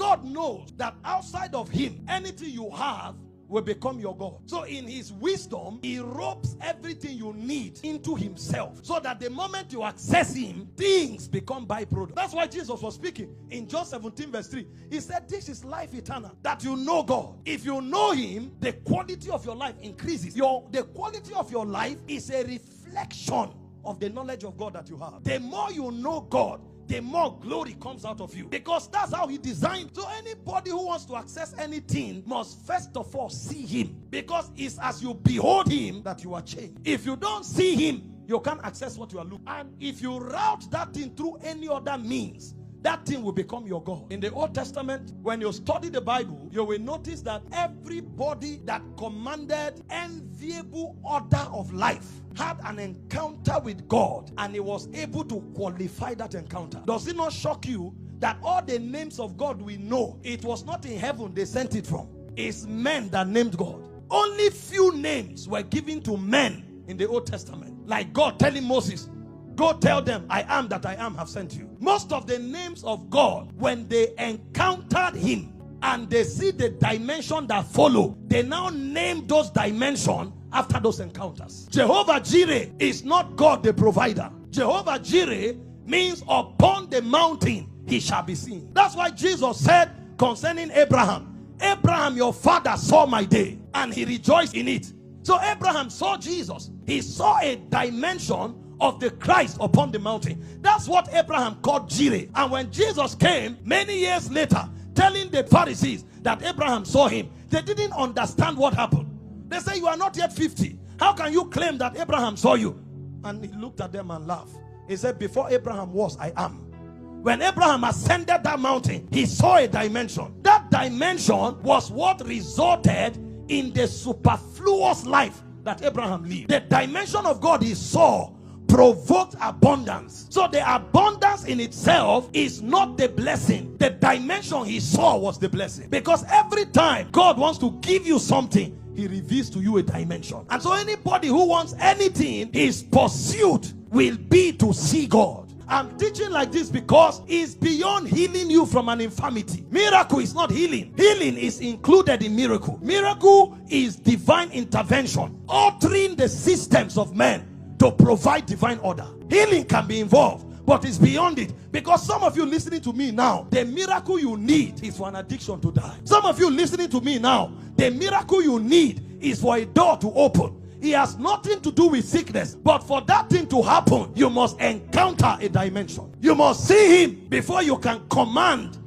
God knows that outside of him, anything you have will become your God. So in his wisdom, he ropes everything you need into himself, so that the moment you access him, things become byproduct. That's why Jesus was speaking in John 17 verse 3. He said, this is life eternal, that you know God. If you know him, the quality of your life increases. The quality of your life is a reflection of the knowledge of God that you have. The more you know God, the more glory comes out of you, because that's how he designed. So anybody who wants to access anything must first of all see him, because it's as you behold him that you are changed. If you don't see him, you can't access what you are looking. And if you route that thing through any other means, that thing will become your God. In the Old Testament, when you study the Bible, you will notice that everybody that commanded enviable order of life had an encounter with God, and he was able to qualify that encounter. Does it not shock you that all the names of God we know, it was not in heaven they sent it from? It's men that named God. Only few names were given to men in the Old Testament, like God telling Moses, go tell them, I am that I am have sent you. Most of the names of God, when they encountered him and they see the dimension that follow, they now name those dimensions after those encounters. Jehovah Jireh is not God the provider. Jehovah Jireh means upon the mountain he shall be seen. That's why Jesus said concerning Abraham, Abraham your father saw my day and he rejoiced in it. So Abraham saw Jesus. He saw a dimension of the Christ upon the mountain. That's what Abraham called Jireh. And when Jesus came many years later telling the Pharisees that Abraham saw him, they didn't understand what happened. They say, you are not yet 50. How can you claim that Abraham saw you? And he looked at them and laughed. He said, before Abraham was, I am. When Abraham ascended that mountain, he saw a dimension. That dimension was what resulted in the superfluous life that Abraham lived. The dimension of God he saw provoked abundance. So the abundance in itself is not the blessing. The dimension he saw was the blessing. Because every time God wants to give you something, he reveals to you a dimension. And so anybody who wants anything, his pursuit will be to see God. I'm teaching like this because it's beyond healing you from an infirmity. Miracle is not healing. Healing is included in miracle. Miracle is divine intervention, altering the systems of men to provide divine order. Healing can be involved, but it's beyond it. Because some of you listening to me now, the miracle you need is for an addiction to die. Some of you listening to me now, the miracle you need is for a door to open. It has nothing to do with sickness, but for that thing to happen, you must encounter a dimension. You must see him before you can command